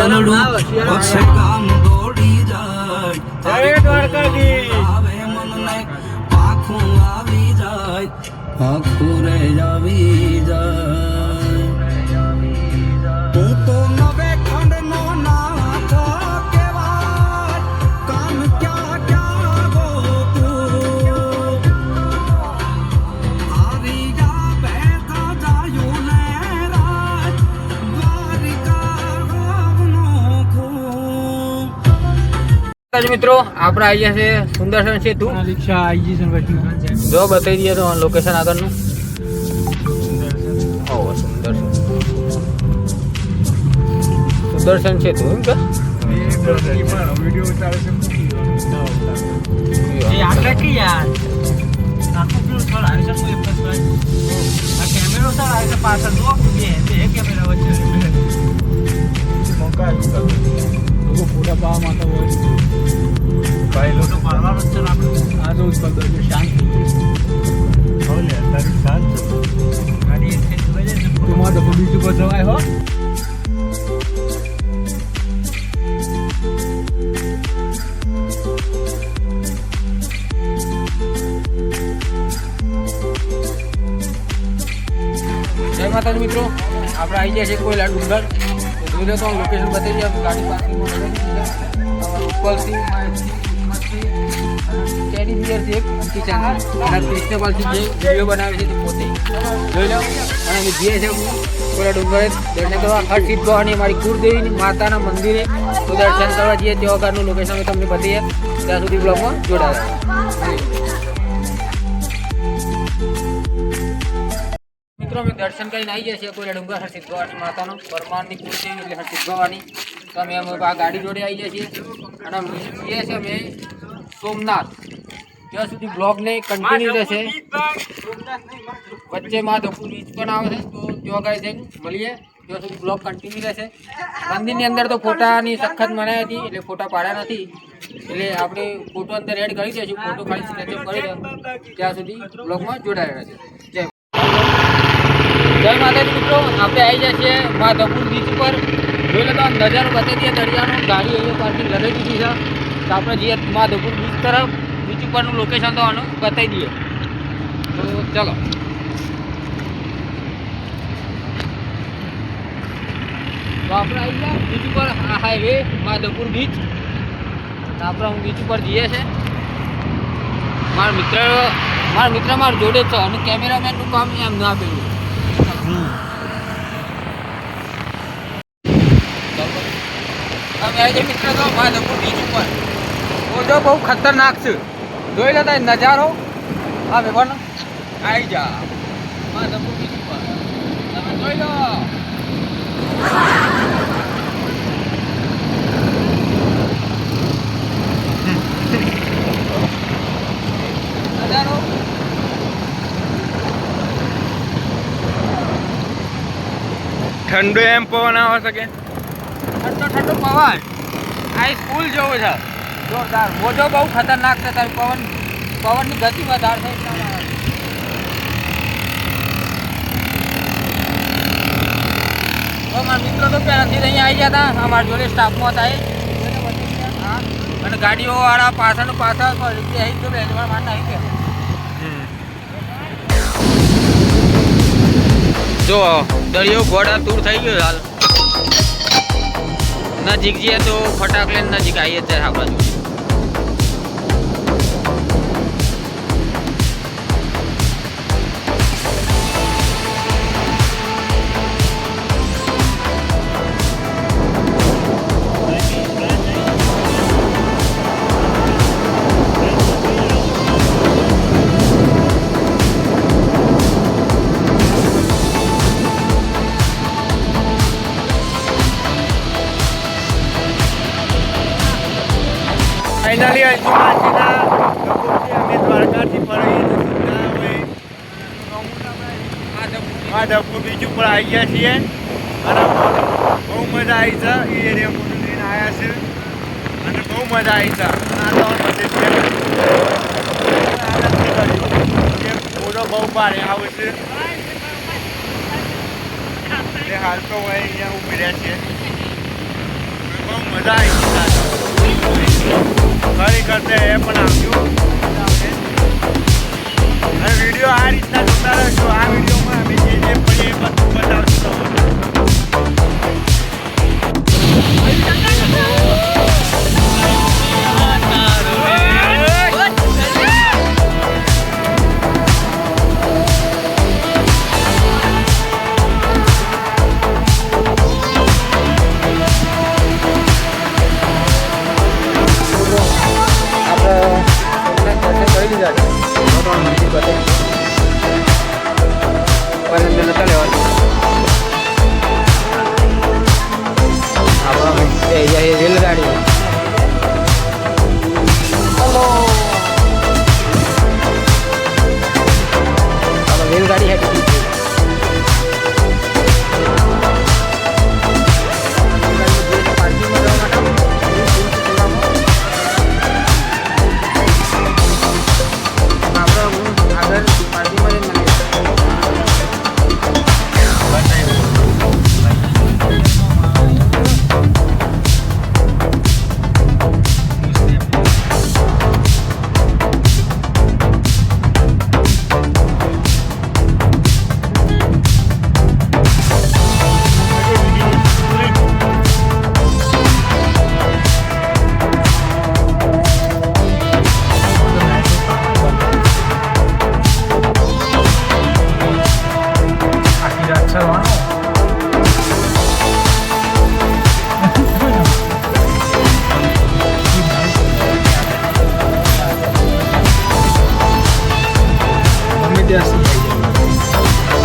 દલડું ઓછે કામ દોડી જાય તારે દ્વારકાધી આવે મનને પાખું આવી જાય આખું રે આવી જાય તું તો નવે ખંડનો નાથ કહેવાય કામ ક્યાં ક્યાં ગોતું આવી જા બેઠા જાયું ને રાત દ્વારિકા મિત્રો આપણે આવી ગયા છે સુંદરસન સેતુ રિક્ષા આવી ગઈ છે જો બતાવી દઈએ તો લોકેશન આગળનું સુદર્શન સેતુ એમ કે વિડીયો ચાલે છે એ આટલા કે યાર આખો પેલો સર આવી છે કોઈ પ્લસ આ કેમેરો સર આવી છે પાછળ જો બે કેમેરા વચ્ચે મોકા લોકો પૂરા પાવા માટે હોય ભાઈ લોકો મારવાનો છે આપણે આ રોજ બધું શાંત હોલે તારી શાંત ગાડી છે તમારે તો બીજું પર જવાય હો જય માતાજી મિત્રો આપણે આવી ગયા છે કોયલા ડુંગર જોઈ લો તો લોકેશન બતાવી દઈએ ગાડી પાર્કિંગમાં ઉપરથી કેરી બિયરથી એક કિચન અને ક્રિસ્ટબલથી જે વિડીયો બનાવે છે તે પોતે જોઈ લો અને અમે જઈએ છીએ કોયલા ડુંગરે દર્શન કરવા હરસિદ્ધ ભવાની અમારી કુળદેવીની માતાના મંદિરે તો દર્શન કરવા જઈએ તે વગરનું લોકેશન અમે તમને બતાવીએ ત્યાં સુધી બ્લોગમાં જોડાયા મિત્રો અમે દર્શન કરીને આવી ગયા છીએ કોયલા ડુંગર હરસિદ્ધ ભવાની માતાનો પરમારની કુળદેવી એટલે હરસિદ્ધ ભવાની તો અમે આ ગાડી જોડે આવી ગયા છીએ અને જઈએ છીએ અમે સોમનાથ ત્યાં સુધી બ્લોગને કન્ટિન્યુ રહેશે વચ્ચે માધવપુર બીચ પણ આવે છે તો ત્યાં આગળ જઈને મળીએ ત્યાં સુધી બ્લોગ કન્ટિન્યુ રહેશે મંદિરની અંદર તો ફોટાની સખત મનાઈ હતી એટલે ફોટા પાડ્યા નથી એટલે આપણે ફોટો અંદર એડ કરી દઈશું ફોટો ખાલી સ્કેચઅપ કરી દો ત્યાં સુધી બ્લોગમાં જોડાયેલા છે જય માતાજી મિત્રો આપણે આવી જાય છીએ માધવપુર બીચ ઉપર જોઈ લો તો નજારો બતાવી દઈએ દરિયાનો ગાડી અહીંયા પાર્કિંગ લગાવી દીધી છે તો આપણે જઈએ માધવપુર બીચ તરફ બીચ ઉપરનું લોકેશન તો આનું બતાવી દઈએ તો ચલો તો આપણે આવી ગયા બીચ ઉપર આ હાઈવે માધવપુર બીચ આપણે હું બીચ ઉપર જઈએ છે મારા મિત્ર મારા જોડે છે અને કેમેરામેનનું કામ એમ ના પેલું અમે આજે મિત્ર તો માધવપુર બીચ ઉપર ઓજો બહુ ખતરનાક છે જોઈ લેતા નજારો હા વેવન આવી જા માધવપુર બીચ ઉપર તમે જોઈ લો નજારો ઠંડો એમ પવન આવે શકે ઠંડો પવન આ સ્કૂલ જેવો છે જોરદાર મોજો બહુ ખતરનાક છે તારી પવનની ગતિ વધારે છે મારા મિત્રો તો પહેલાંથી અહીંયા આવી ગયા હતા અમારા જોડે સ્ટાફમાં હતા હા અને ગાડીઓવાળા પાછળ આવી ગયો બેસવા માંડ આવી ગયા જો દરિયો ઘોડા દૂર થઈ ગયો હાલ નજીક જઈએ તો ફટાક લઈને નજીક આવીએ ત્યારે આપણા જોડે ફાઇનલી અંશુમાસીના કપૂરથી અમે દ્વારકાથી ફરીએ માધવપુર બીચ ઉપર આવી ગયા છીએ અને બહુ મજા આવી છે એ એરિયામાં લઈને આવ્યા છે અને બહુ મજા આવી છે ફોટો બહુ ભારે આવે છે હાલ તો અહીંયા ઉભી રહ્યા છીએ મજા આવી ખરેખર તે એ પણ આવજો અને વિડીયો આ રીતના જોતા રહેજો. આ વિડીયોમાં અમે જે પડીએ એ બધું બતાવશું તમને. રેલગાડી રેલગાડી હેઠળ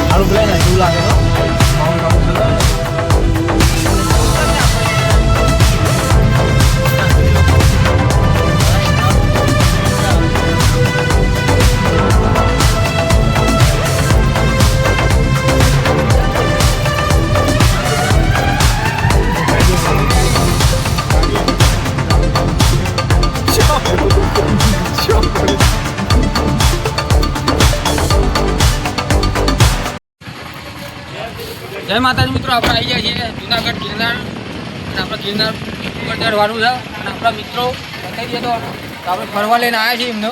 સારું પ્લેન એવું લાગે જય માતાજી મિત્રો. આપણે આવી ગયા છીએ જુનાગઢ ગિરનાર અને આપણે ગિરનાર ઉપર ચડવાનું છે અને આપણા મિત્રો બતાવી દઈએ તો આપણે ફરવા લઈને આવ્યા છીએ એમનો.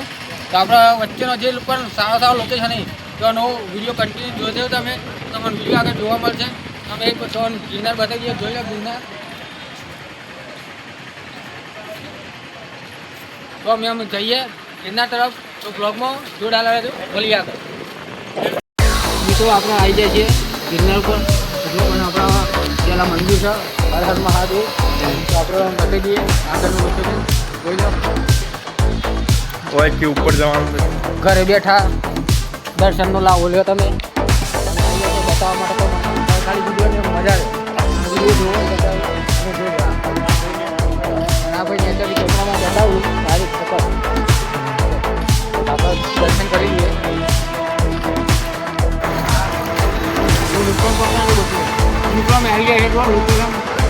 તો આપણા વચ્ચેનો જે પણ સારા સારા લોકેશન તો એનો વિડીયો કન્ટિન્યુ જોજો તમે તમને વિડીયો આગળ જોવા મળશે. અમે એક ગિરનાર બતાવી દઈએ, જોઈ લો ગિરનાર. તો અમે જઈએ ગિરનાર તરફ. તો બ્લોગમાં જોડાયેલા રહેજો. ભલે આગળ મિત્રો આપણે આવી જાય છીએ ગિરનાર ઉપર. અને આપણા પેલા મંદિર છે હર હર મહાદેવ. તો આપણે બતાવી દઈએ આગળનું લોકેશન જોઈ લો. ઓયથી ઉપર જવાનું ઘરે બેઠા દર્શનનો લાવો લ્યો તમે. બતાવવા માટે તો ખાલી વિડીયોની મજા આવે. વિડીયો જોવો અને આ ભાઈ નેચરની ચોપડામાં બતાવું સારી ખબર આપણે દર્શન કરી લઈએ. અમે આવી ગયા છે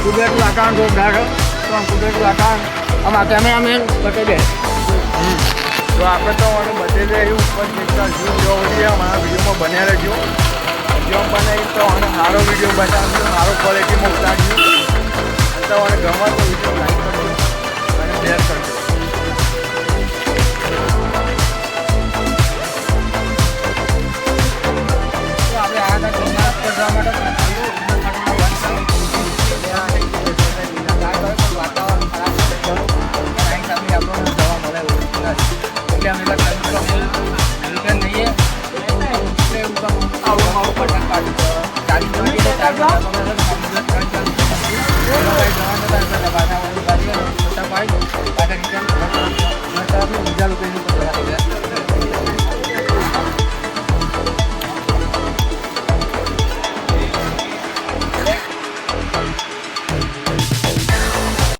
કુદરતી વાતાવરણ જોરદાર છે. તો કુદરતી વાતાવરણ આમાં કેમેરામેન બતાવી દે. તો આપણે તો બધે જ એવું ઉપર નીકળતા જોવા મળીએ. અમારા વિડીયોમાં બન્યા રહેજો. જેમ બનાવી તો સારો વિડીયો બતાવજો, સારો ક્વોલિટીમાં ઉતારજો. તો ગમતો વિડીયો